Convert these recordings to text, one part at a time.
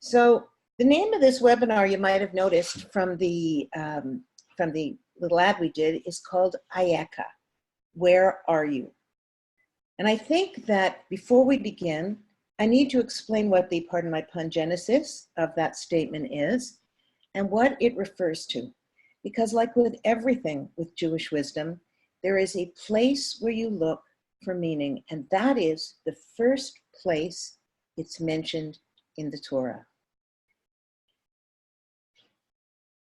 So the name of this webinar, you might have noticed from the little ad we did, is called Ayeka. Where are you? And I think that before we begin, I need to explain what the, pardon my pun, genesis of that statement is and what it refers to. Because like with everything with Jewish wisdom, there is a place where you look for meaning, and that is the first place it's mentioned in the Torah.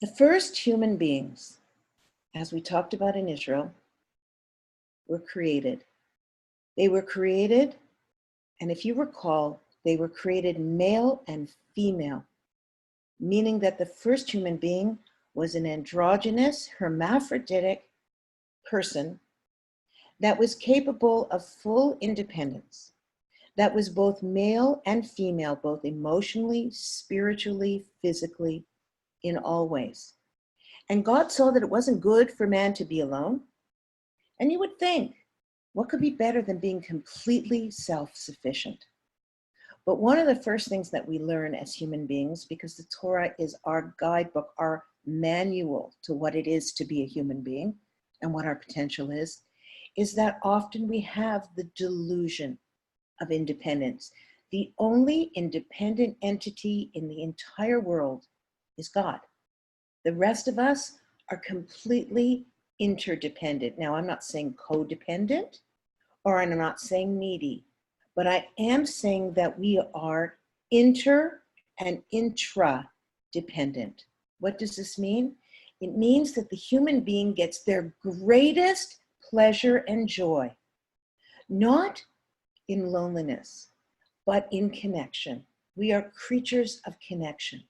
The first human beings, as we talked about in Israel, were created. They were created, and if you recall, they were created male and female, meaning that the first human being was an androgynous, hermaphroditic person that was capable of full independence, that was both male and female, both emotionally, spiritually, physically, in all ways. And God saw that it wasn't good for man to be alone. And you would think, what could be better than being completely self-sufficient? But one of the first things that we learn as human beings, because the Torah is our guidebook, our manual to what it is to be a human being and what our potential is that often we have the delusion of independence. The only independent entity in the entire world is God. The rest of us are completely interdependent. Now, I'm not saying codependent, or I'm not saying needy, but I am saying that we are inter and intra-dependent. What does this mean? It means that the human being gets their greatest pleasure and joy, not in loneliness, but in connection. We are creatures of connection.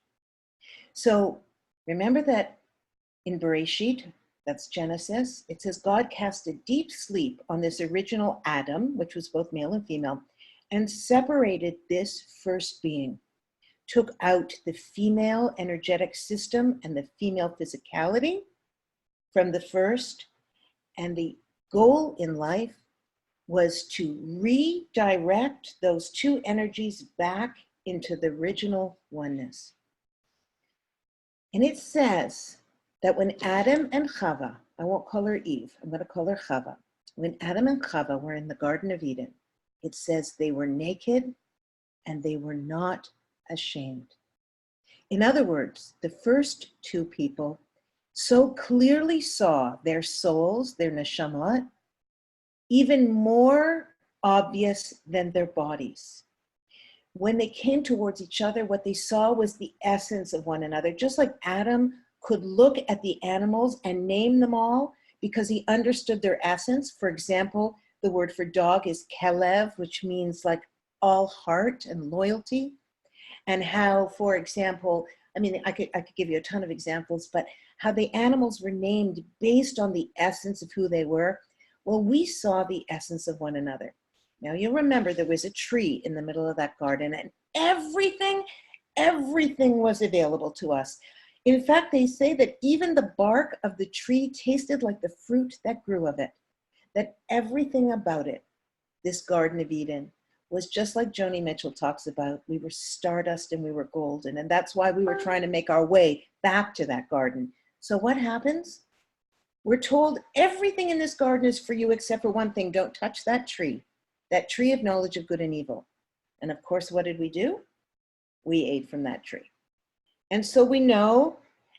So remember that in Bereshit, that's Genesis, it says God cast a deep sleep on this original Adam, which was both male and female, and separated this first being, took out the female energetic system and the female physicality from the first, and the goal in life was to redirect those two energies back into the original oneness. And it says that when Adam and Chava, I won't call her Eve, I'm going to call her Chava. When Adam and Chava were in the Garden of Eden, it says they were naked and they were not ashamed. In other words, the first two people so clearly saw their souls, their neshamot, even more obvious than their bodies. When they came towards each other, what they saw was the essence of one another. Just like Adam could look at the animals and name them all because he understood their essence. For example, the word for dog is kelev, which means like all heart and loyalty. And how, for example, I mean, I could give you a ton of examples, but how the animals were named based on the essence of who they were. Well, we saw the essence of one another. Now, you'll remember there was a tree in the middle of that garden, and everything was available to us. In fact, they say that even the bark of the tree tasted like the fruit that grew of it, that everything about it, this Garden of Eden, was just like Joni Mitchell talks about. We were stardust and we were golden, and that's why we were trying to make our way back to that garden. So what happens? We're told everything in this garden is for you except for one thing. Don't touch that tree of knowledge of good and evil. And of course, what did we do? We ate from that tree. And so we know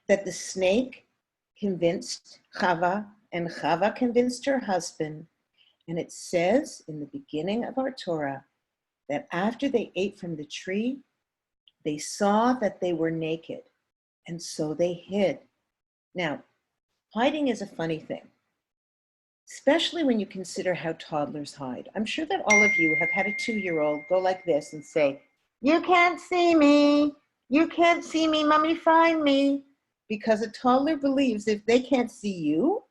that the snake convinced Chava, and Chava convinced her husband. And it says in the beginning of our Torah that after they ate from the tree, they saw that they were naked, and so they hid. Now, hiding is a funny thing, especially when you consider how toddlers hide. I'm sure that all of you have had a 2-year-old go like this and say, "You can't see me. You can't see me, mommy, find me." Because a toddler believes if they can't see you,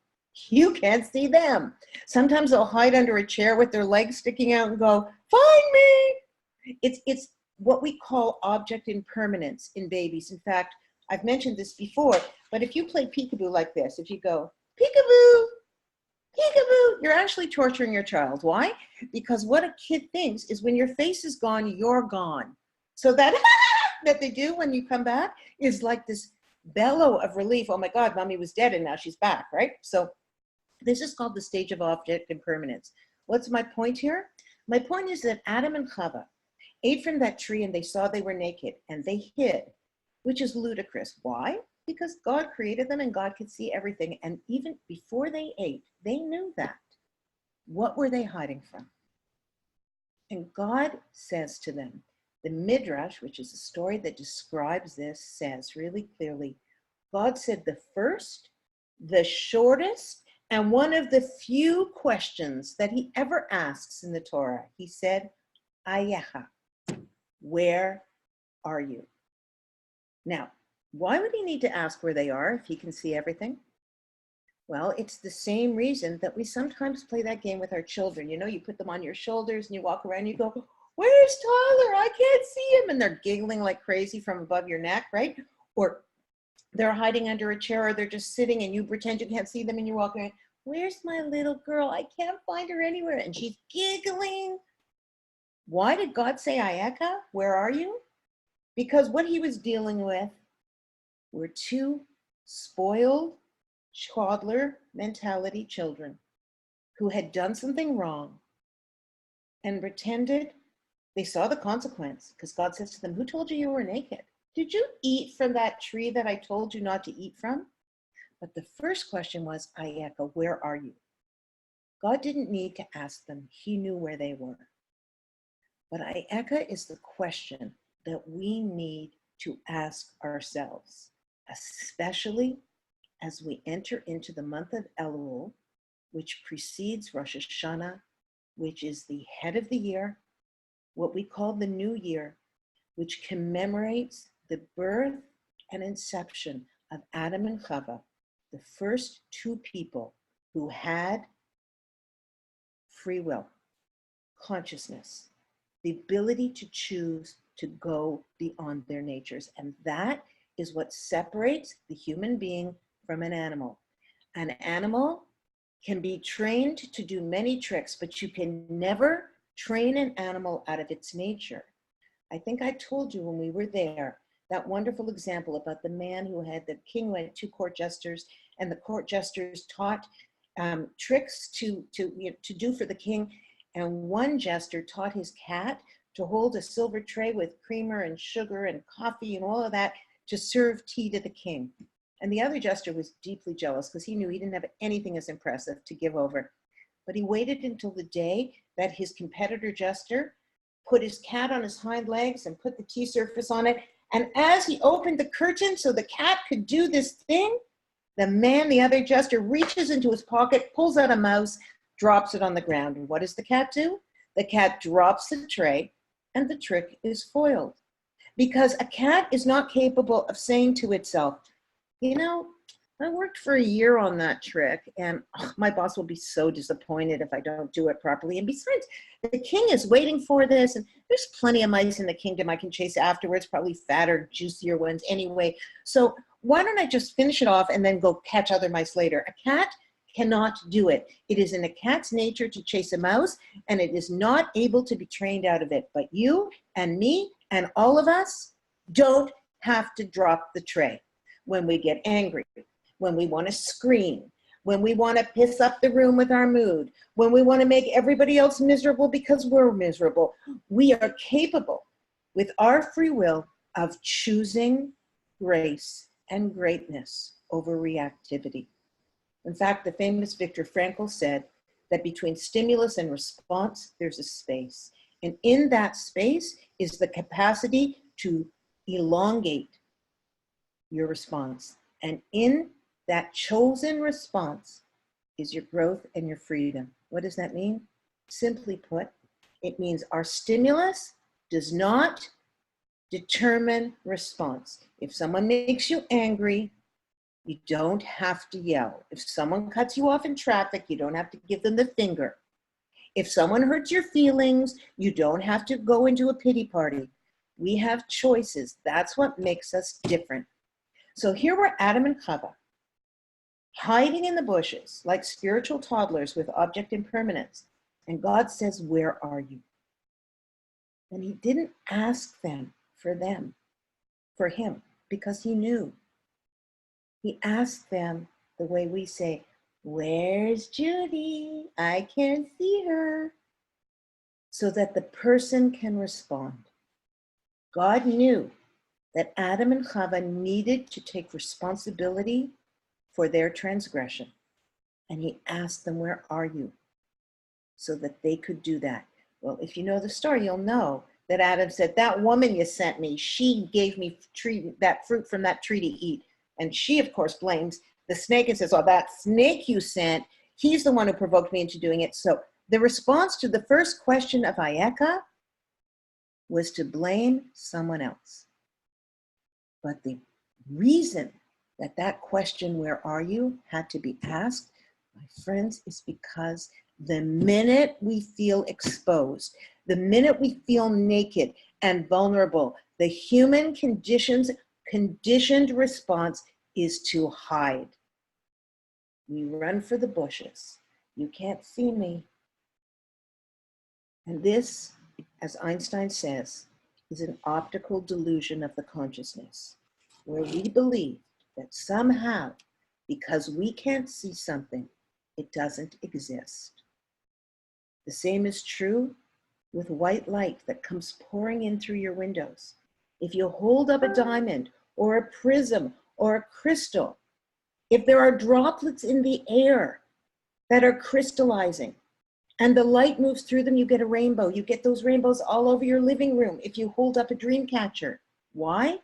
you can't see them. Sometimes they'll hide under a chair with their legs sticking out and go, "Find me." It's what we call object impermanence in babies. In fact, I've mentioned this before, but if you play peekaboo like this, if you go, "Peekaboo, peekaboo," you're actually torturing your child. Why? Because what a kid thinks is when your face is gone, you're gone. So that that they do when you come back is like this bellow of relief. Oh my God, mommy was dead and now she's back, right? So this is called the stage of object impermanence. What's my point here? My point is that Adam and Chava ate from that tree and they saw they were naked and they hid, which is ludicrous. Why? Because God created them and God could see everything. And even before they ate, they knew that. What were they hiding from? And God says to them, the Midrash, which is a story that describes this, says really clearly, God said the first, the shortest, and one of the few questions that he ever asks in the Torah. He said, Ayeka, where are you? Now, why would he need to ask where they are if he can see everything? Well, it's the same reason that we sometimes play that game with our children. You know, you put them on your shoulders and you walk around and you go, where's Tyler? I can't see him. And they're giggling like crazy from above your neck, right? Or they're hiding under a chair, or they're just sitting and you pretend you can't see them and you walk around, where's my little girl? I can't find her anywhere. And she's giggling. Why did God say, Ayeka, where are you? Because what he was dealing with were two spoiled, toddler mentality children who had done something wrong and pretended they saw the consequence, because God says to them, who told you you were naked? Did you eat from that tree that I told you not to eat from? But the first question was, Ayeka, where are you? God didn't need to ask them. He knew where they were. But Ayeka is the question that we need to ask ourselves, especially as we enter into the month of Elul, which precedes Rosh Hashanah, which is the head of the year, what we call the new year, which commemorates the birth and inception of Adam and Chava, the first two people who had free will, consciousness, the ability to choose to go beyond their natures. And that is what separates the human being from an animal. An animal can be trained to do many tricks, but you can never train an animal out of its nature. I think I told you when we were there, that wonderful example about the man who had, the king went to court jesters, and the court jesters taught tricks to do for the king. And one jester taught his cat to hold a silver tray with creamer and sugar and coffee and all of that to serve tea to the king. And the other jester was deeply jealous because he knew he didn't have anything as impressive to give over. But he waited until the day that his competitor jester put his cat on his hind legs and put the tea surface on it. And as he opened the curtain so the cat could do this thing, the other jester, reaches into his pocket, pulls out a mouse, drops it on the ground. And what does the cat do? The cat drops the tray and the trick is foiled. Because a cat is not capable of saying to itself, you know, I worked for a year on that trick and my boss will be so disappointed if I don't do it properly. And besides, the king is waiting for this and there's plenty of mice in the kingdom I can chase afterwards, probably fatter, juicier ones anyway. So why don't I just finish it off and then go catch other mice later? A cat cannot do it. It is in a cat's nature to chase a mouse and it is not able to be trained out of it. But you and me and all of us don't have to drop the tray when we get angry, when we want to scream, when we want to piss up the room with our mood, when we want to make everybody else miserable because we're miserable. We are capable with our free will of choosing grace and greatness over reactivity. In fact, the famous Viktor Frankl said that between stimulus and response, there's a space. And in that space is the capacity to elongate your response. And in that chosen response is your growth and your freedom. What does that mean? Simply put, it means our stimulus does not determine response. If someone makes you angry, you don't have to yell. If someone cuts you off in traffic, you don't have to give them the finger. If someone hurts your feelings, you don't have to go into a pity party. We have choices. That's what makes us different. So here were Adam and Chava, hiding in the bushes like spiritual toddlers with object impermanence. And God says, where are you? And he didn't ask them for them. for him because he knew. He asked them the way we say, "Where's Judy? I can't see her," so that the person can respond. God knew that Adam and Chava needed to take responsibility for their transgression. And he asked them, "Where are you?" so that they could do that. Well, if you know the story, you'll know that Adam said, "That woman you sent me, she gave me that fruit from that tree to eat." And she, of course, blames the snake and says, "Oh, that snake you sent, he's the one who provoked me into doing it." So the response to the first question of Ayeka was to blame someone else. But the reason that that question, "Where are you?" had to be asked, my friends, is because the minute we feel exposed, the minute we feel naked and vulnerable, the human conditioned response is to hide. We run for the bushes. You can't see me. And this, as Einstein says, is an optical delusion of the consciousness, where we believe that somehow, because we can't see something, it doesn't exist. The same is true with white light that comes pouring in through your windows. If you hold up a diamond or a prism or a crystal, if there are droplets in the air that are crystallizing and the light moves through them, you get a rainbow. You get those rainbows all over your living room if you hold up a dream catcher. Why?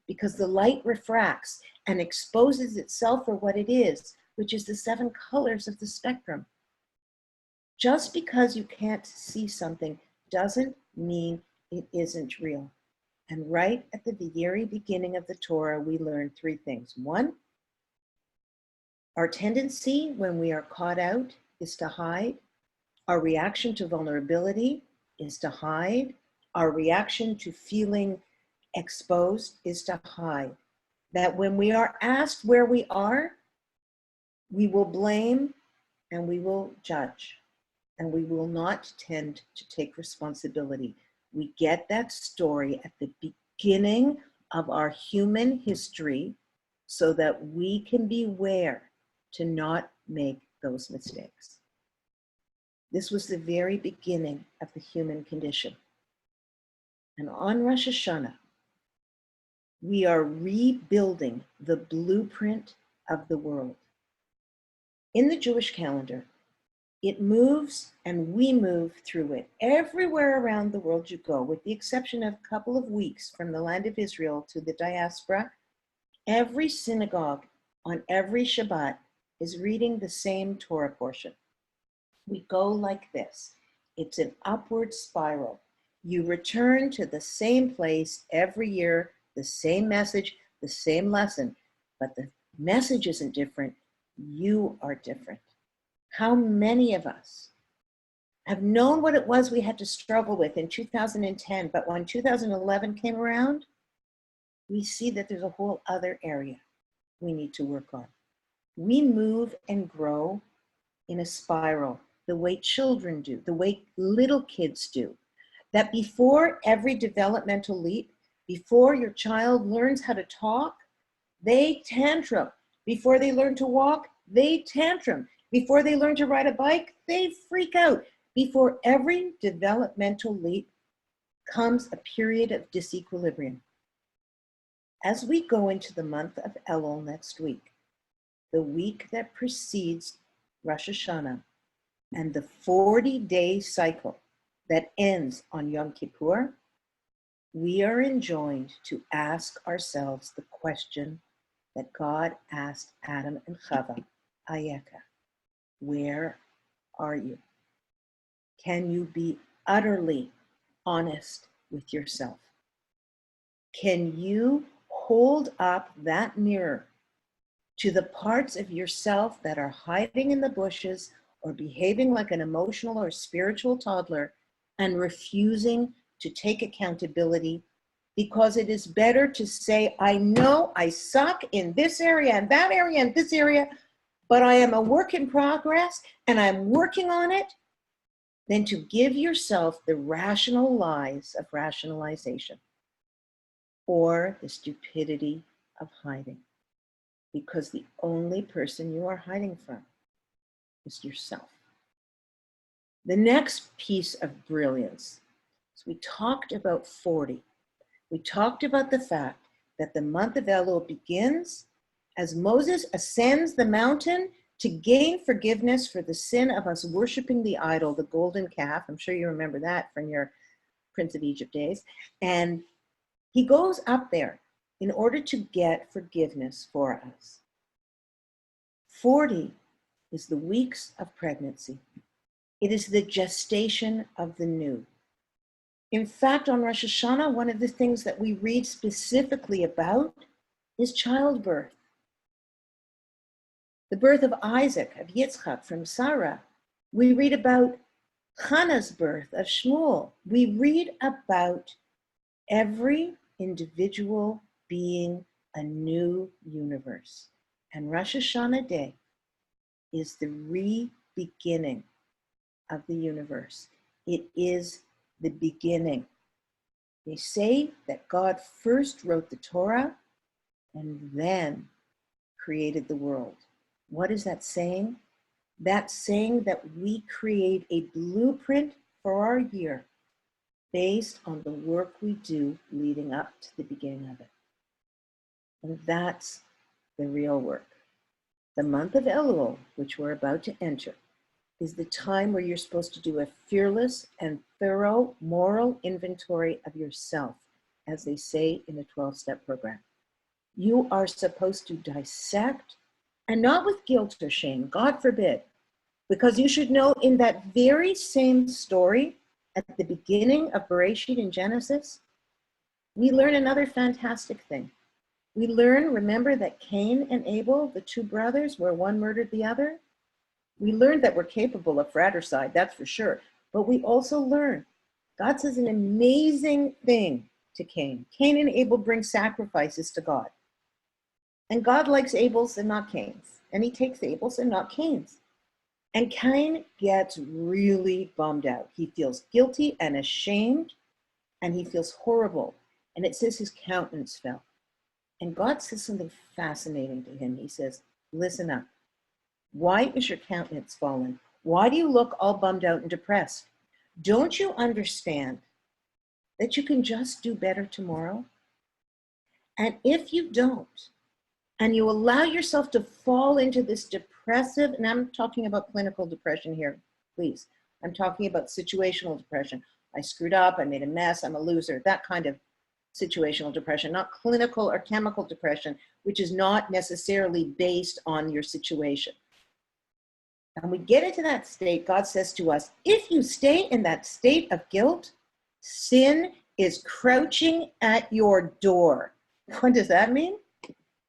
Because the light refracts and exposes itself for what it is, which is the 7 colors of the spectrum. Just because you can't see something doesn't mean it isn't real. And right at the very beginning of the Torah, we learn 3 things. 1, our tendency when we are caught out is to hide. Our reaction to vulnerability is to hide. Our reaction to feeling exposed is to hide. That when we are asked where we are, we will blame and we will judge, and we will not tend to take responsibility. We get that story at the beginning of our human history so that we can beware to not make those mistakes. This was the very beginning of the human condition. And on Rosh Hashanah, we are rebuilding the blueprint of the world. In the Jewish calendar, it moves and we move through it. Everywhere around the world you go, with the exception of a couple of weeks from the land of Israel to the diaspora, every synagogue on every Shabbat is reading the same Torah portion. We go like this. It's an upward spiral. You return to the same place every year, the same message, the same lesson, but the message isn't different. You are different. How many of us have known what it was we had to struggle with in 2010, but when 2011 came around, we see that there's a whole other area we need to work on. We move and grow in a spiral, the way children do, the way little kids do, that before every developmental leap, before your child learns how to talk, they tantrum. Before they learn to walk, they tantrum. Before they learn to ride a bike, they freak out. Before every developmental leap comes a period of disequilibrium. As we go into the month of Elul next week, the week that precedes Rosh Hashanah, and the 40-day cycle that ends on Yom Kippur, we are enjoined to ask ourselves the question that God asked Adam and Chava, Ayeka, where are you? Can you be utterly honest with yourself? Can you hold up that mirror to the parts of yourself that are hiding in the bushes or behaving like an emotional or spiritual toddler and refusing to take accountability, because it is better to say, I know I suck in this area and that area and this area, but I am a work in progress and I'm working on it, than to give yourself the rational lies of rationalization. or the stupidity of hiding. Because the only person you are hiding from is yourself. The next piece of brilliance is we talked about 40. We talked about the fact that the month of Elul begins as Moses ascends the mountain to gain forgiveness for the sin of us worshiping the idol, the golden calf. I'm sure you remember that from your Prince of Egypt days. And he goes up there in order to get forgiveness for us. 40 is the weeks of pregnancy. It is the gestation of the new. In fact, on Rosh Hashanah, one of the things that we read specifically about is childbirth. The birth of Isaac, of Yitzchak from Sarah. We read about Hannah's birth, of Shmuel. We read about every individual being a new universe. And Rosh Hashanah Day is the re-beginning of the universe. It is the beginning. They say that God first wrote the Torah and then created the world. What is that saying? That's saying that we create a blueprint for our year based on the work we do leading up to the beginning of it. And that's the real work. The month of Elul, which we're about to enter, is the time where you're supposed to do a fearless and thorough moral inventory of yourself, as they say in the 12-step program. You are supposed to dissect, and not with guilt or shame, God forbid, because you should know in that very same story at the beginning of Bereshit in Genesis, we learn another fantastic thing. We learn, remember, that Cain and Abel, the two brothers, where one murdered the other. We learned that we're capable of fratricide, that's for sure. But we also learn, God says an amazing thing to Cain. Cain and Abel bring sacrifices to God. And God likes Abel's and not Cain's. And he takes Abel's and not Cain's. And Cain gets really bummed out. He feels guilty and ashamed, and he feels horrible. And it says his countenance fell. And God says something fascinating to him. He says, listen up. Why is your countenance fallen? Why do you look all bummed out and depressed? Don't you understand that you can just do better tomorrow? And if you don't, and you allow yourself to fall into this depressive, and I'm talking about clinical depression here, please. I'm talking about situational depression. I screwed up, I made a mess, I'm a loser, that kind of situational depression, not clinical or chemical depression, which is not necessarily based on your situation. And we get into that state, God says to us, if you stay in that state of guilt, sin is crouching at your door. What does that mean?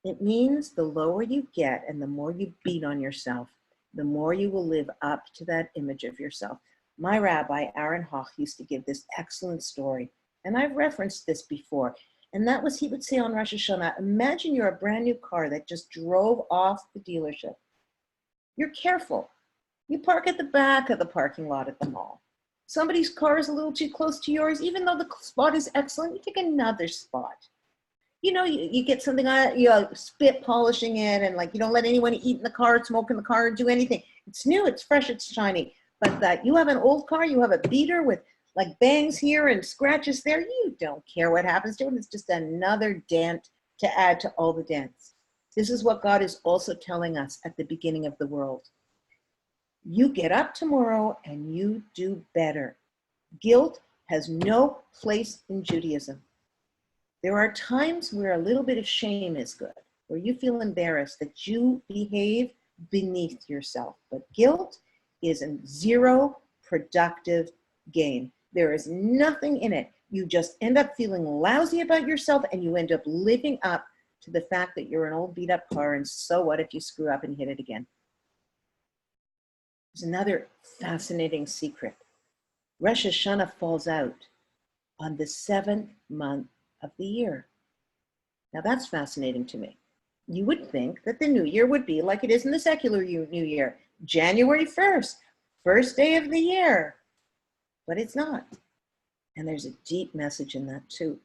It means the lower you get and the more you beat on yourself, the more you will live up to that image of yourself. My rabbi, Aaron Hoch, used to give this excellent story, and I've referenced this before, and that was, he would say on Rosh Hashanah, imagine you're a brand new car that just drove off the dealership. You're careful. You park at the back of the parking lot at the mall. Somebody's car is a little too close to yours, even though the spot is excellent, you take another spot. You know, you get something on, you know, spit polishing it, and like you don't let anyone eat in the car, smoke in the car, do anything. It's new, it's fresh, it's shiny. But that you have an old car, you have a beater with like bangs here and scratches there, you don't care what happens to it. It's just another dent to add to all the dents. This is what God is also telling us at the beginning of the world. You get up tomorrow and you do better. Guilt has no place in Judaism. There are times where a little bit of shame is good, where you feel embarrassed that you behave beneath yourself. But guilt is a zero productive gain. There is nothing in it. You just end up feeling lousy about yourself, and you end up living up to the fact that you're an old beat up car, and so what if you screw up and hit it again? There's another fascinating secret. Rosh Hashanah falls out on the 7th month of the year. Now that's fascinating to me. You would think that the new year would be like it is in the secular new year, January 1st, first day of the year, but it's not. And there's a deep message in that too.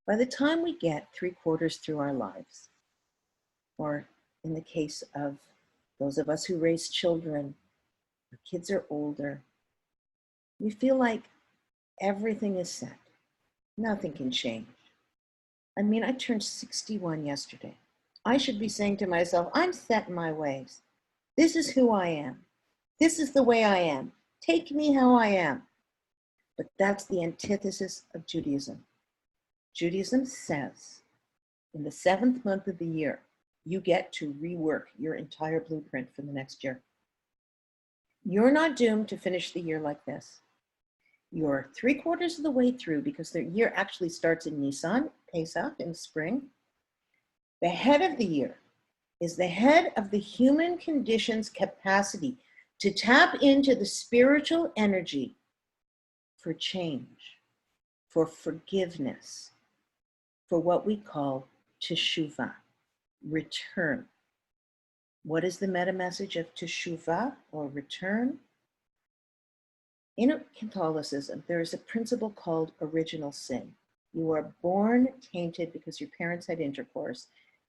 By the time we get 3/4 through our lives, or in the case of those of us who raise children, our kids are older, we feel like everything is set. Nothing can change. I mean, I turned 61 yesterday. I should be saying to myself, I'm set in my ways. This is who I am. This is the way I am. Take me how I am. But that's the antithesis of Judaism. Judaism says in the 7th month of the year, you get to rework your entire blueprint for the next year. You're not doomed to finish the year like this. You're 3/4 of the way through because the year actually starts in Nisan, Pesach, in spring. The head of the year is the head of the human condition's capacity to tap into the spiritual energy for change, for forgiveness, for what we call teshuvah, return. What is the meta message of teshuvah or return? In Catholicism, there is a principle called original sin. You are born tainted because your parents had intercourse,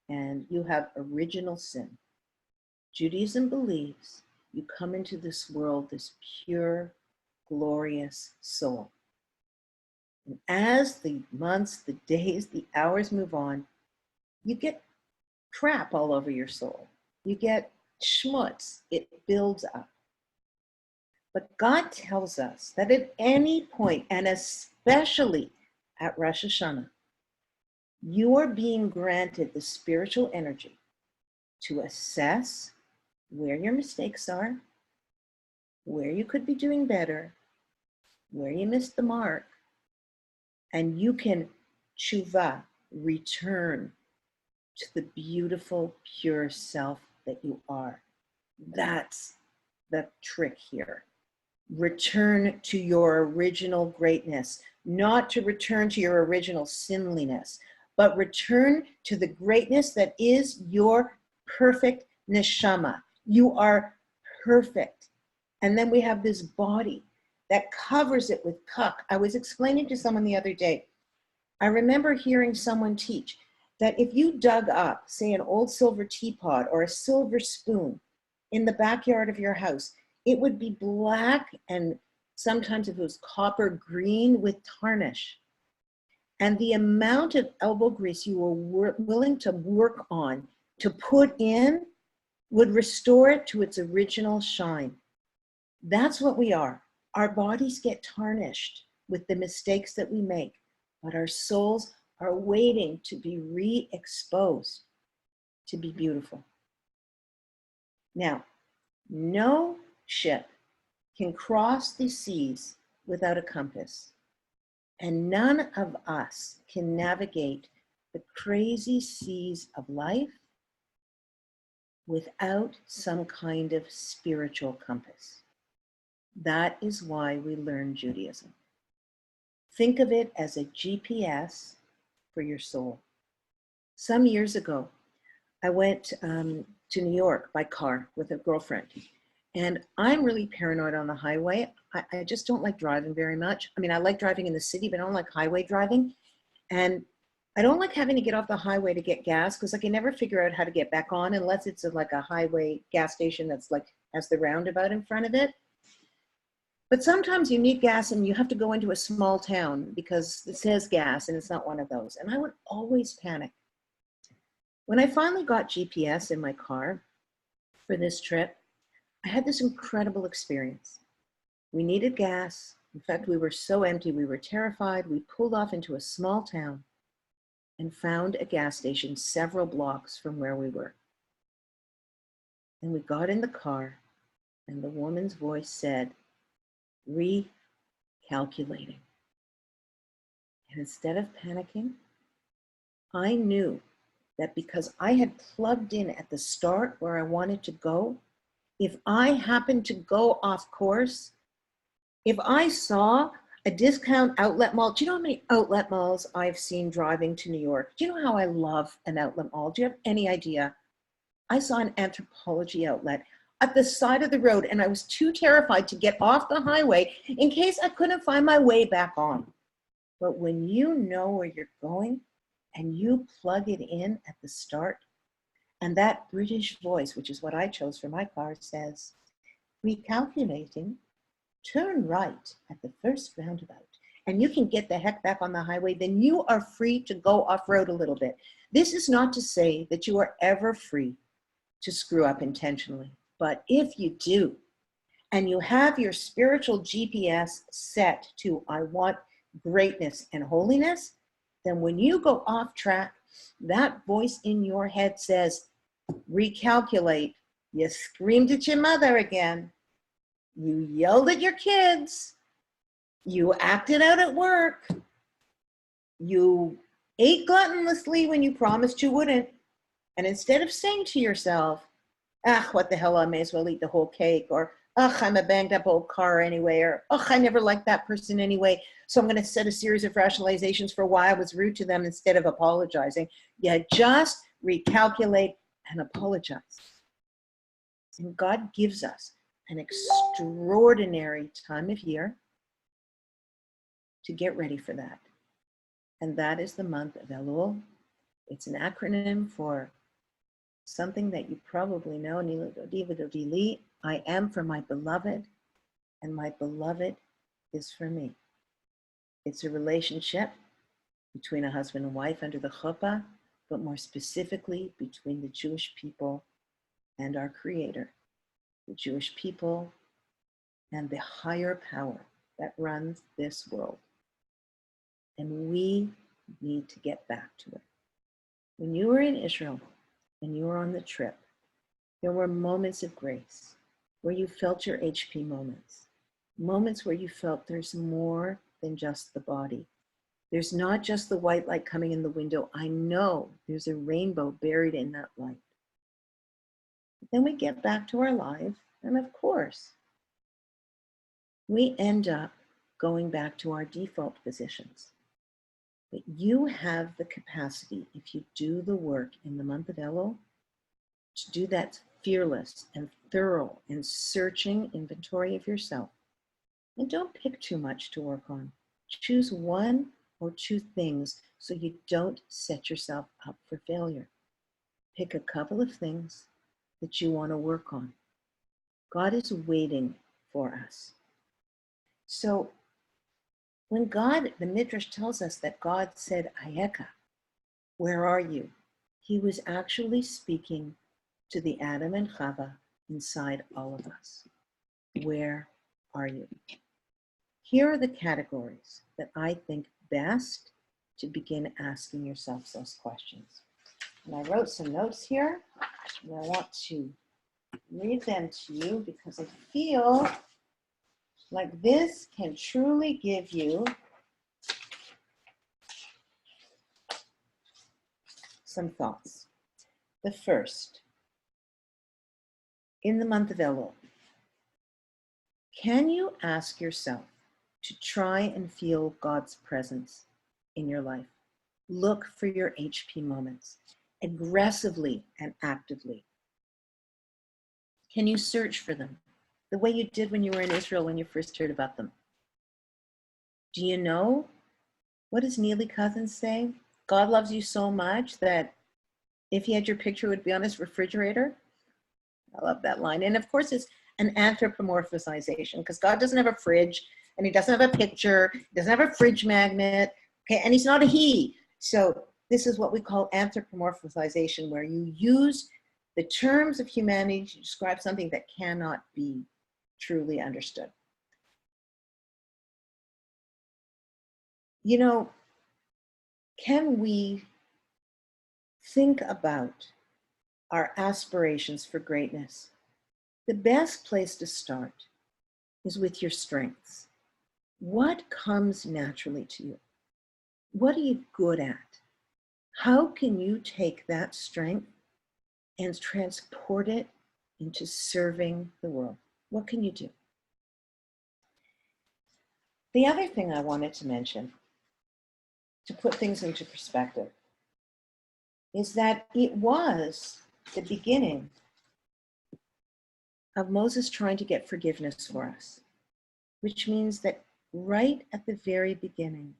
and you have original sin. Judaism believes you come into this world, this pure, glorious soul. And as the months, the days, the hours move on, you get crap all over your soul. You get schmutz. It builds up. But God tells us that at any point, and especially at Rosh Hashanah, you are being granted the spiritual energy to assess where your mistakes are, where you could be doing better, where you missed the mark, and you can tshuva, return to the beautiful, pure self that you are. That's the trick here. Return to your original greatness, not to return to your original sinliness, but return to the greatness that is your perfect neshama. You are perfect. And then we have this body that covers it with kach. I was explaining to someone the other day, I remember hearing someone teach that if you dug up, say, an old silver teapot or a silver spoon in the backyard of your house, it would be black and sometimes if it was copper green with tarnish. And the amount of elbow grease you were willing to work on, to put in, would restore it to its original shine. That's what we are. Our bodies get tarnished with the mistakes that we make, but our souls are waiting to be re-exposed, to be beautiful. Now, no ship can cross the seas without a compass, and none of us can navigate the crazy seas of life without some kind of spiritual compass. That is why we learn Judaism. Think of it as a GPS for your soul. Some years ago, I went to New York by car with a girlfriend. And I'm really paranoid on the highway. I just don't like driving very much. I mean, I like driving in the city, but I don't like highway driving. And I don't like having to get off the highway to get gas because I can never figure out how to get back on unless it's like a highway gas station that's like has the roundabout in front of it. But sometimes you need gas and you have to go into a small town because it says gas and it's not one of those. And I would always panic. When I finally got GPS in my car for this trip, I had this incredible experience. We needed gas. In fact, we were so empty, we were terrified. We pulled off into a small town and found a gas station several blocks from where we were. And we got in the car and the woman's voice said, recalculating. And instead of panicking, I knew that because I had plugged in at the start where I wanted to go, if I happened to go off course, if I saw a discount outlet mall, do you know how many outlet malls I've seen driving to New York? Do you know how I love an outlet mall? Do you have any idea? I saw an Anthropology outlet at the side of the road and I was too terrified to get off the highway in case I couldn't find my way back on. But when you know where you're going and you plug it in at the start, and that British voice, which is what I chose for my car, says, recalculating, turn right at the first roundabout, and you can get the heck back on the highway, then you are free to go off-road a little bit. This is not to say that you are ever free to screw up intentionally. But if you do, and you have your spiritual GPS set to, I want greatness and holiness, then when you go off track, that voice in your head says, recalculate. You screamed at your mother again. You yelled at your kids. You acted out at work. You ate gluttonously when you promised you wouldn't. And instead of saying to yourself, what the hell, I may as well eat the whole cake, or, I'm a banged up old car anyway, or, I never liked that person anyway, so I'm going to set a series of rationalizations for why I was rude to them instead of apologizing. You just recalculate and apologize. And God gives us an extraordinary time of year to get ready for that. And that is the month of Elul. It's an acronym for something that you probably know, Devote, I am for my beloved, and my beloved is for me. It's a relationship between a husband and wife under the chuppah, but more specifically between the Jewish people and our Creator, the Jewish people and the higher power that runs this world. And we need to get back to it. When you were in Israel and you were on the trip, there were moments of grace where you felt your HP moments where you felt there's more than just the body. There's not just the white light coming in the window. I know there's a rainbow buried in that light. But then we get back to our lives, and of course, we end up going back to our default positions. But you have the capacity, if you do the work in the month of Elul, to do that fearless and thorough and searching inventory of yourself. And don't pick too much to work on. Choose one or two things so you don't set yourself up for failure. Pick a couple of things that you want to work on. God is waiting for us. So when God, the Midrash tells us that God said, Ayeka, where are you? He was actually speaking to the Adam and Chava inside all of us. Where are you? Here are the categories that I think best to begin asking yourselves those questions. And I wrote some notes here, and I want to read them to you because I feel like this can truly give you some thoughts. The first, in the month of Elul, can you ask yourself to try and feel God's presence in your life? Look for your HP moments, aggressively and actively. Can you search for them the way you did when you were in Israel when you first heard about them? Do you know, what does Neely Cousins say? God loves you so much that if he had your picture, it would be on his refrigerator. I love that line. And of course, it's an anthropomorphization because God doesn't have a fridge and he doesn't have a picture, he doesn't have a fridge magnet, okay, and he's not a he. So this is what we call anthropomorphization, where you use the terms of humanity to describe something that cannot be truly understood. You know, can we think about our aspirations for greatness? The best place to start is with your strengths. What comes naturally to you? What are you good at? How can you take that strength and transport it into serving the world? What can you do? The other thing I wanted to mention, to put things into perspective, is that it was the beginning of Moses trying to get forgiveness for us, which means that right at the very beginning,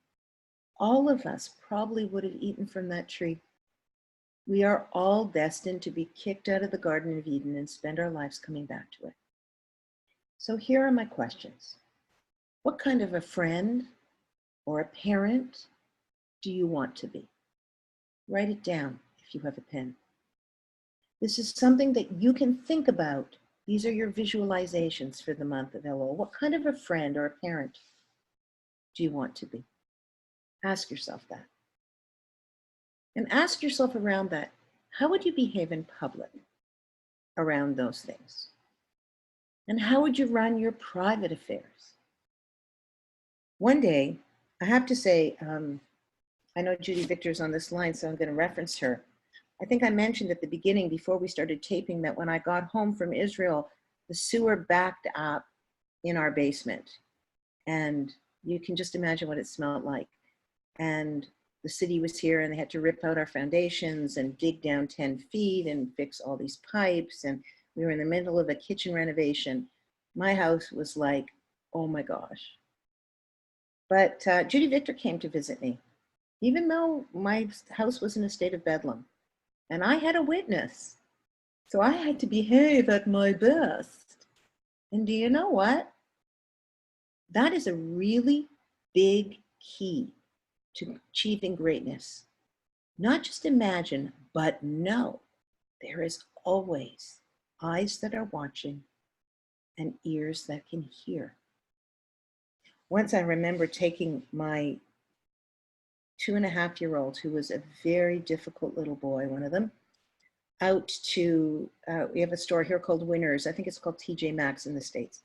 all of us probably would have eaten from that tree. We are all destined to be kicked out of the Garden of Eden and spend our lives coming back to it. So here are my questions. What kind of a friend or a parent do you want to be? Write it down if you have a pen. This is something that you can think about. These are your visualizations for the month of Elul. What kind of a friend or a parent do you want to be? Ask yourself that. And ask yourself around that, how would you behave in public around those things? And how would you run your private affairs? One day, I have to say, I know Judy Victor's on this line, so I'm going to reference her. I think I mentioned at the beginning, before we started taping, that when I got home from Israel, the sewer backed up in our basement. And you can just imagine what it smelled like. And the city was here and they had to rip out our foundations and dig down 10 feet and fix all these pipes. And we were in the middle of a kitchen renovation. My house was like, oh my gosh. But Judy Victor came to visit me, even though my house was in a state of bedlam. And I had a witness. So I had to behave at my best. And do you know what? That is a really big key to achieving greatness. Not just imagine, but know there is always eyes that are watching and ears that can hear. Once I remember taking my 2.5-year-old, who was a very difficult little boy, one of them, out to, we have a store here called Winners. I think it's called TJ Maxx in the States.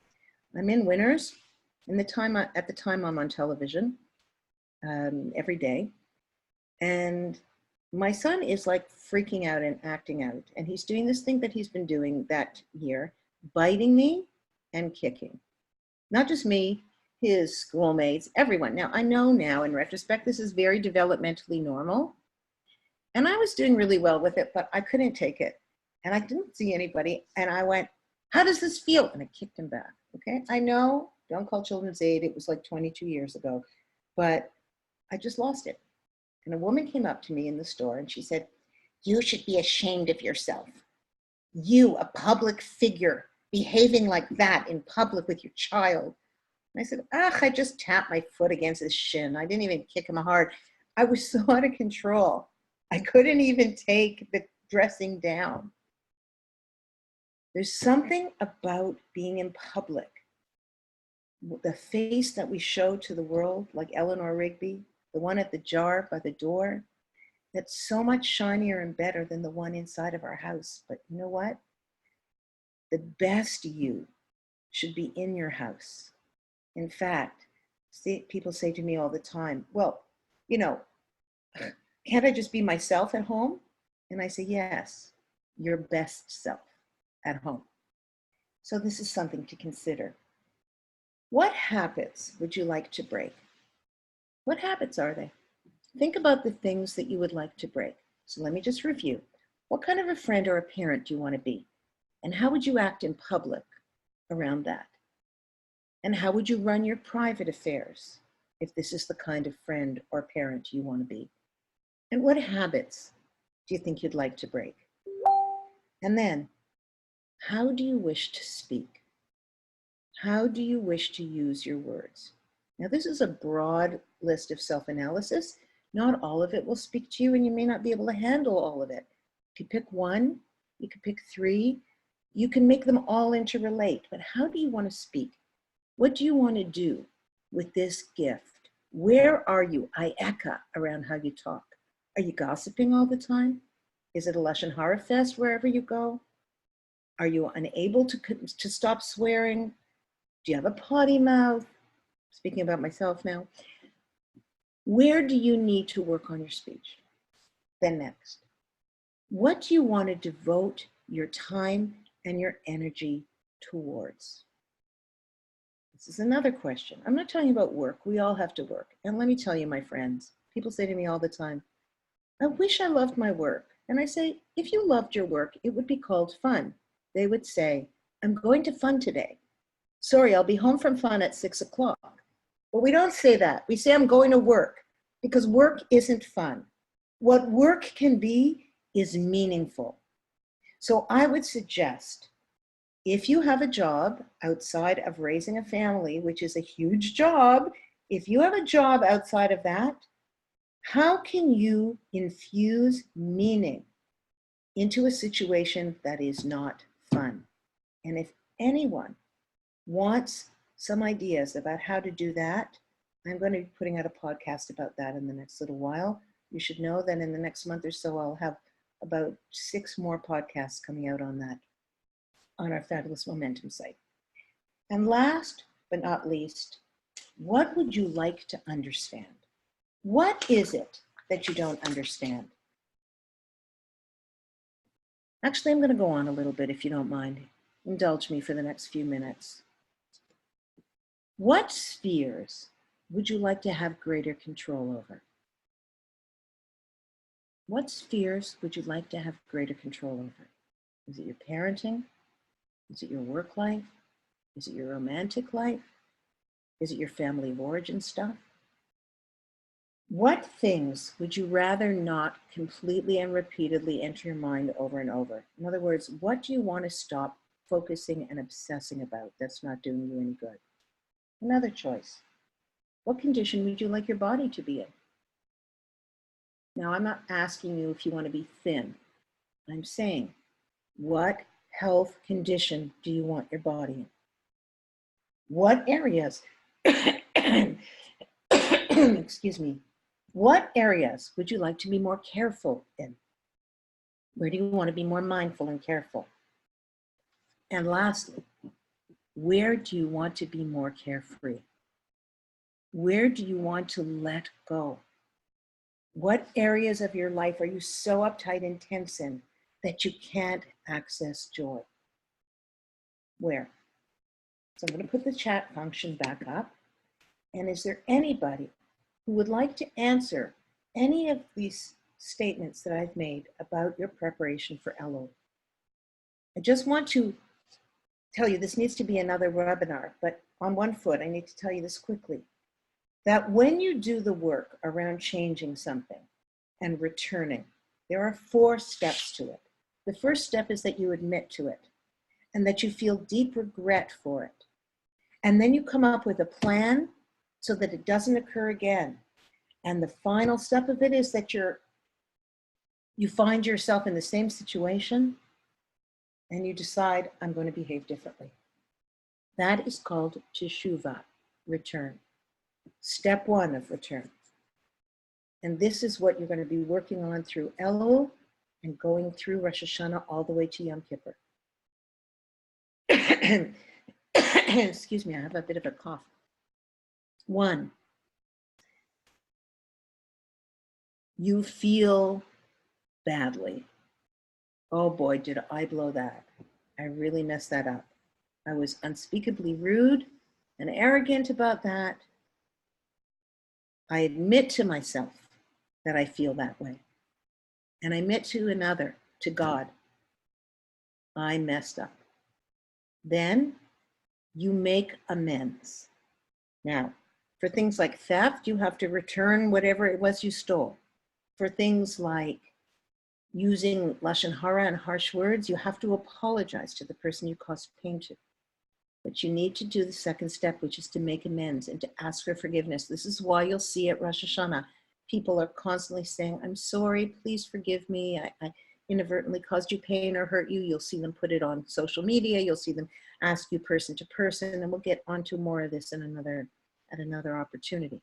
I'm in Winners, and at the time I'm on television every day. And my son is like freaking out and acting out. And he's doing this thing that he's been doing that year, biting me and kicking. Not just me, his schoolmates, everyone. Now, I know now in retrospect, this is very developmentally normal. And I was doing really well with it, but I couldn't take it. And I didn't see anybody. And I went, how does this feel? And I kicked him back. Okay. I know, don't call Children's Aid. It was like 22 years ago, but I just lost it. And a woman came up to me in the store and she said, you should be ashamed of yourself. You, a public figure, behaving like that in public with your child. And I said, I just tapped my foot against his shin. I didn't even kick him hard. I was so out of control. I couldn't even take the dressing down. There's something about being in public. The face that we show to the world, like Eleanor Rigby, the one at the jar by the door, that's so much shinier and better than the one inside of our house. But you know what? The best you should be in your house. In fact, people say to me all the time, well, you know, can't I just be myself at home? And I say, yes, your best self at home. So this is something to consider. What habits would you like to break? What habits are they? Think about the things that you would like to break. So let me just review. What kind of a friend or a parent do you want to be? And how would you act in public around that? And how would you run your private affairs if this is the kind of friend or parent you want to be? And what habits do you think you'd like to break? And then, how do you wish to speak? How do you wish to use your words? Now, this is a broad list of self-analysis. Not all of it will speak to you, and you may not be able to handle all of it. If you pick one, you could pick three. You can make them all interrelate, but how do you want to speak? What do you want to do with this gift? Where are you, Ayeka, around how you talk? Are you gossiping all the time? Is it a Lashon Hara fest wherever you go? Are you unable to stop swearing? Do you have a potty mouth? Speaking about myself now. Where do you need to work on your speech? Then next, what do you want to devote your time and your energy towards? This is another question. I'm not talking about work. We all have to work. And let me tell you, my friends, people say to me all the time, I wish I loved my work. And I say, if you loved your work, it would be called fun. They would say, I'm going to fun today. Sorry, I'll be home from fun at 6 o'clock. But we don't say that. We say, I'm going to work. because work isn't fun. What work can be is meaningful. So I would suggest, if you have a job outside of raising a family, which is a huge job, if you have a job outside of that, how can you infuse meaning into a situation that is not fun? And if anyone wants some ideas about how to do that, I'm going to be putting out a podcast about that in the next little while. You should know that in the next month or so, I'll have about 6 more podcasts coming out on that on our Fabulous Momentum site. And last but not least, what would you like to understand? What is it that you don't understand? Actually, I'm going to go on a little bit if you don't mind. Indulge me for the next few minutes. What spheres would you like to have greater control over? What spheres would you like to have greater control over? Is it your parenting? Is it your work life? Is it your romantic life? Is it your family of origin stuff? What things would you rather not completely and repeatedly enter your mind over and over? In other words, what do you want to stop focusing and obsessing about that's not doing you any good? Another choice. What condition would you like your body to be in? Now, I'm not asking you if you want to be thin. I'm saying, what health condition do you want your body in? What areas, excuse me, what areas would you like to be more careful in? Where do you want to be more mindful and careful? And lastly, where do you want to be more carefree? Where do you want to let go? What areas of your life are you so uptight and tense in that you can't access joy? Where? So I'm going to put the chat function back up. And is there anybody who would like to answer any of these statements that I've made about your preparation for Elul? I just want to tell you, this needs to be another webinar, but on one foot, I need to tell you this quickly, that when you do the work around changing something and returning, there are 4 steps to it. The first step is that you admit to it and that you feel deep regret for it. And then you come up with a plan so that it doesn't occur again. And the final step of it is that you find yourself in the same situation and you decide, I'm going to behave differently. That is called teshuvah, return. Step 1 of return. And this is what you're going to be working on through Elul and going through Rosh Hashanah all the way to Yom Kippur. Excuse me, I have a bit of a cough. 1, you feel badly. Oh boy, did I blow that. I really messed that up. I was unspeakably rude and arrogant about that. I admit to myself that I feel that way. And I admit to another, to God, I messed up. Then you make amends. Now, for things like theft, you have to return whatever it was you stole. For things like using lashon hara and harsh words, you have to apologize to the person you caused pain to. But you need to do the second step, which is to make amends and to ask for forgiveness. This is why you'll see at Rosh Hashanah, people are constantly saying, I'm sorry, please forgive me. I inadvertently caused you pain or hurt you. You'll see them put it on social media. You'll see them ask you person to person, and we'll get onto more of this at another opportunity.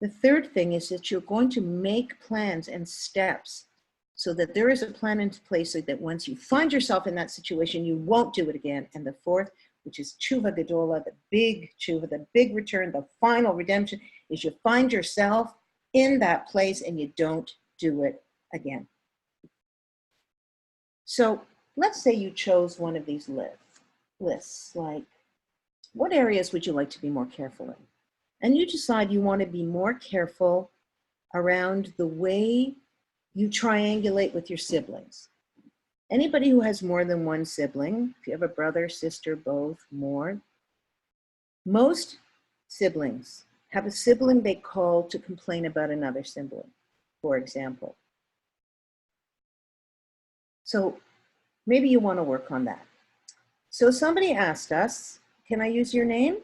The third thing is that you're going to make plans and steps so that there is a plan into place so that once you find yourself in that situation, you won't do it again. And the fourth, which is tshuva gedola, the big tshuva, the big return, the final redemption, is you find yourself in that place and you don't do it again. So let's say you chose one of these lists, like what areas would you like to be more careful in? And you decide you want to be more careful around the way you triangulate with your siblings. Anybody who has more than one sibling, if you have a brother, sister, both, more, most siblings have a sibling they call to complain about another sibling, for example. So maybe you want to work on that. So somebody asked us, can I use your name?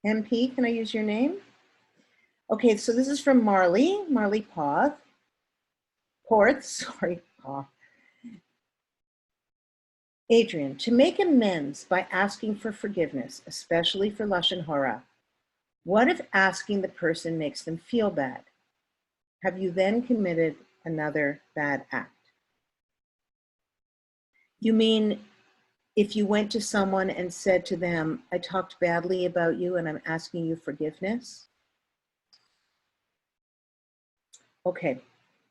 MP, can I use your name? Okay, so this is from Marley Porth, sorry, Adrienne, to make amends by asking for forgiveness, especially for Lashon Hara, what if asking the person makes them feel bad? Have you then committed another bad act? You mean if you went to someone and said to them, I talked badly about you and I'm asking you forgiveness? Okay,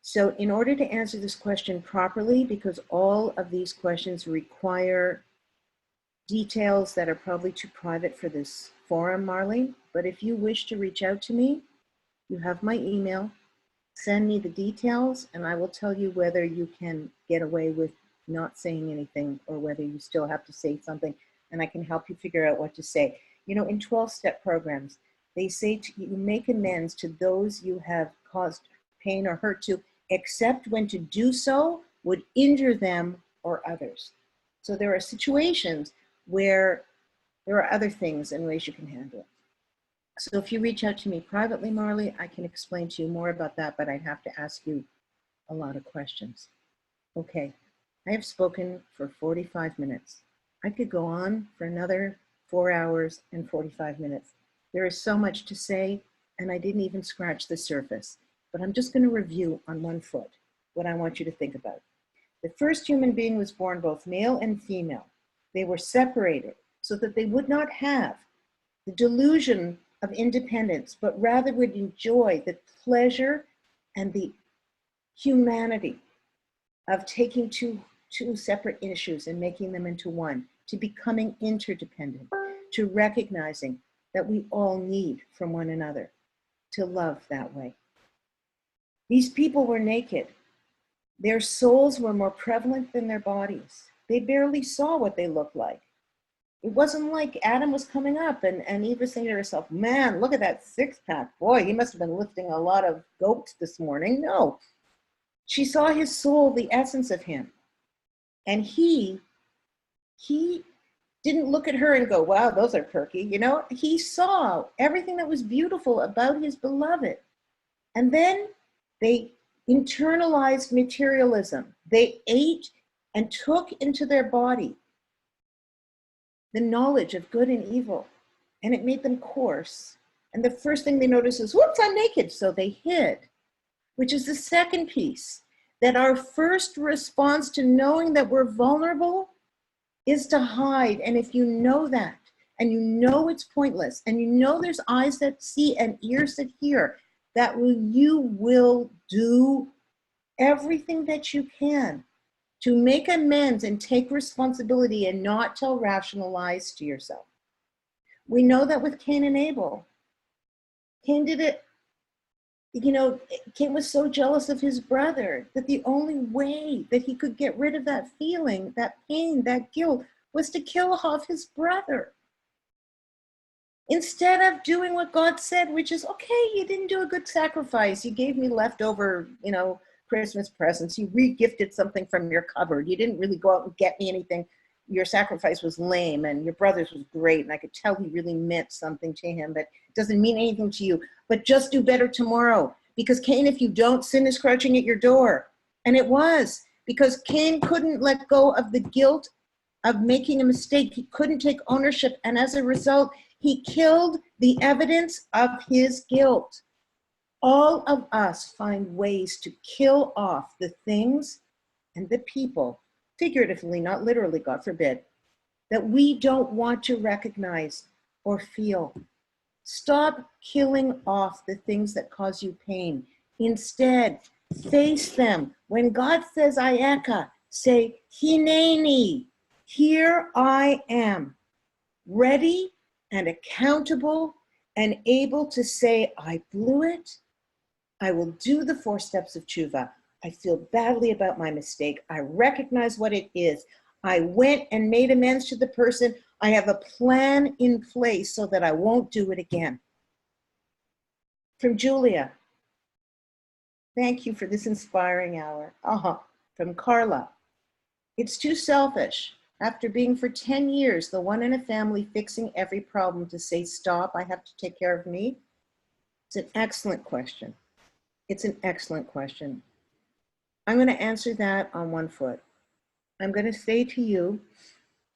so in order to answer this question properly, because all of these questions require details that are probably too private for this forum, Marley, but if you wish to reach out to me, you have my email, send me the details, and I will tell you whether you can get away with not saying anything or whether you still have to say something, and I can help you figure out what to say. You know, in 12-step programs, they say you make amends to those you have caused pain or hurt to, except when to do so would injure them or others. So there are situations where there are other things and ways you can handle it. So if you reach out to me privately, Marley, I can explain to you more about that, but I'd have to ask you a lot of questions. Okay, I have spoken for 45 minutes. I could go on for another 4 hours and 45 minutes. There is so much to say, and I didn't even scratch the surface, but I'm just going to review on one foot what I want you to think about. The first human being was born both male and female. They were separated so that they would not have the delusion of independence, but rather would enjoy the pleasure and the humanity of taking two separate issues and making them into one, to becoming interdependent, to recognizing that we all need from one another, to love that way. These people were naked. Their souls were more prevalent than their bodies. They barely saw what they looked like. It wasn't like Adam was coming up and Eve was saying to herself, man, look at that six-pack. Boy, he must have been lifting a lot of goats this morning. No, she saw his soul, the essence of him. And he didn't look at her and go, wow, those are perky. You know, he saw everything that was beautiful about his beloved. And then they internalized materialism. They ate and took into their body the knowledge of good and evil, and it made them coarse. And the first thing they noticed is, whoops, I'm naked. So they hid, which is the second piece, that our first response to knowing that we're vulnerable is to hide. And if you know that, and you know it's pointless, and you know there's eyes that see and ears that hear, that you will do everything that you can to make amends and take responsibility and not tell rational lies to yourself. We know that with Cain and Abel. Cain did it, you know, Cain was so jealous of his brother that the only way that he could get rid of that feeling, that pain, that guilt, was to kill off his brother. Instead of doing what God said, which is, okay, you didn't do a good sacrifice. You gave me leftover, you know, Christmas presents. You re-gifted something from your cupboard. You didn't really go out and get me anything. Your sacrifice was lame, and your brother's was great, and I could tell he really meant something to him, but it doesn't mean anything to you. But just do better tomorrow, because Cain, if you don't, sin is crouching at your door. And it was, because Cain couldn't let go of the guilt of making a mistake. He couldn't take ownership, and as a result, he killed the evidence of his guilt. All of us find ways to kill off the things and the people, figuratively, not literally, God forbid, that we don't want to recognize or feel. Stop killing off the things that cause you pain. Instead, face them. When God says Ayeka, say, Hineni, here I am, ready and accountable and able to say, I blew it. I will do the 4 steps of tshuva. I feel badly about my mistake. I recognize what it is. I went and made amends to the person. I have a plan in place so that I won't do it again. From Julia, thank you for this inspiring hour. From Carla, it's too selfish. After being for 10 years, the one in a family fixing every problem to say, stop, I have to take care of me. It's an excellent question. It's an excellent question. I'm going to answer that on one foot. I'm going to say to you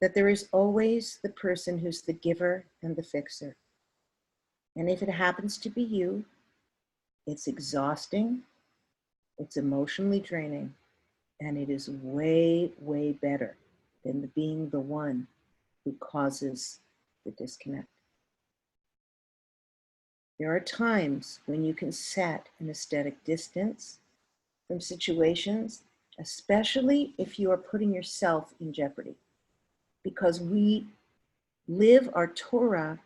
that there is always the person who's the giver and the fixer. And if it happens to be you, it's exhausting, it's emotionally draining, and it is way, way better than being the one who causes the disconnect. There are times when you can set an aesthetic distance from situations, especially if you are putting yourself in jeopardy, because we live our Torah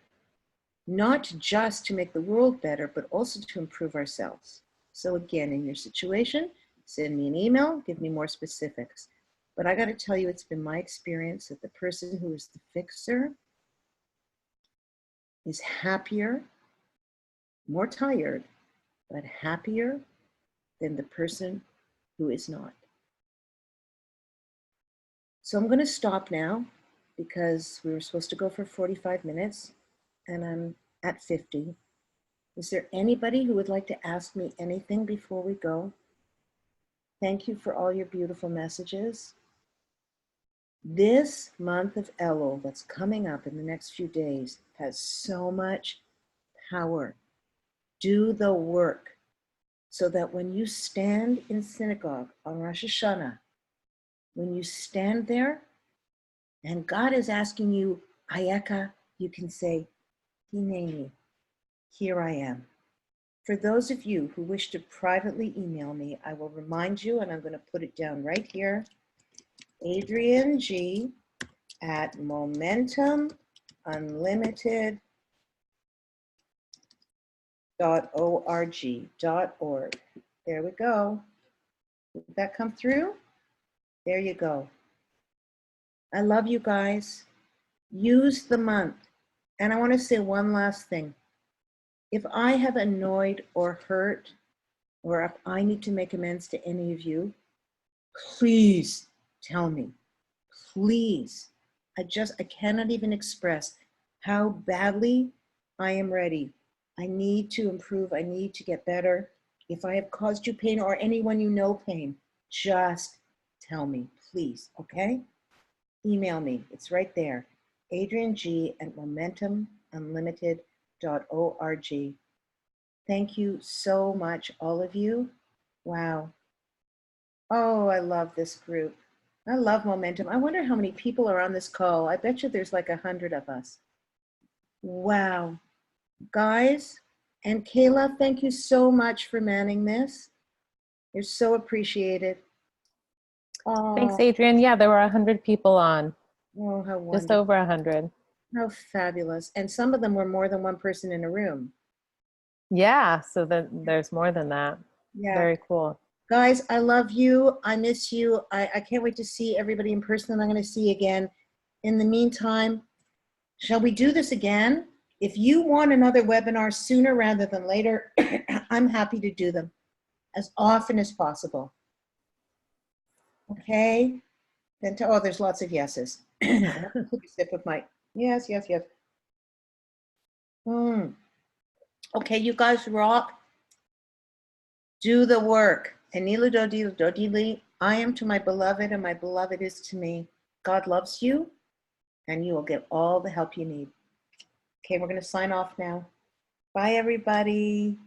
not just to make the world better, but also to improve ourselves. So again, in your situation, send me an email, give me more specifics. But I got to tell you, it's been my experience that the person who is the fixer is happier, more tired, but happier than the person who is not. So I'm going to stop now because we were supposed to go for 45 minutes and I'm at 50. Is there anybody who would like to ask me anything before we go? Thank you for all your beautiful messages. This month of Elul that's coming up in the next few days has so much power. Do the work so that when you stand in synagogue on Rosh Hashanah, when you stand there and God is asking you, Ayeka, you can say, Hineni, here I am. For those of you who wish to privately email me, I will remind you, and I'm going to put it down right here, Adrienne G at momentumunlimited.org. There we go. Did that come through? There you go. I love you guys. Use the month. And I want to say one last thing. If I have annoyed or hurt, or if I need to make amends to any of you, please tell me. Please. I cannot even express how badly I am ready. I need to improve. I need to get better. If I have caused you pain or anyone you know pain, just tell me, please, okay? Email me. It's right there. Adrienne G at momentumunlimited.org. Thank you so much, all of you. Wow. Oh, I love this group. I love Momentum. I wonder how many people are on this call. I bet you there's like 100 of us. Wow. Guys, and Kayla, thank you so much for manning this. You're so appreciated. Oh, thanks, Adrienne. Yeah, there were 100 people on. Oh, how wonderful. Just over 100. How fabulous. And some of them were more than one person in a room. Yeah, so there's more than that. Yeah. Very cool. Guys, I love you. I miss you. I can't wait to see everybody in person that I'm going to see again. In the meantime, shall we do this again? If you want another webinar sooner rather than later, I'm happy to do them as often as possible. Okay? Then there's lots of yeses. Take a sip of my, yes. Okay, you guys rock. Do the work. Enilu dodili. I am to my beloved and my beloved is to me. God loves you and you will get all the help you need. Okay, we're going to sign off now. Bye, everybody.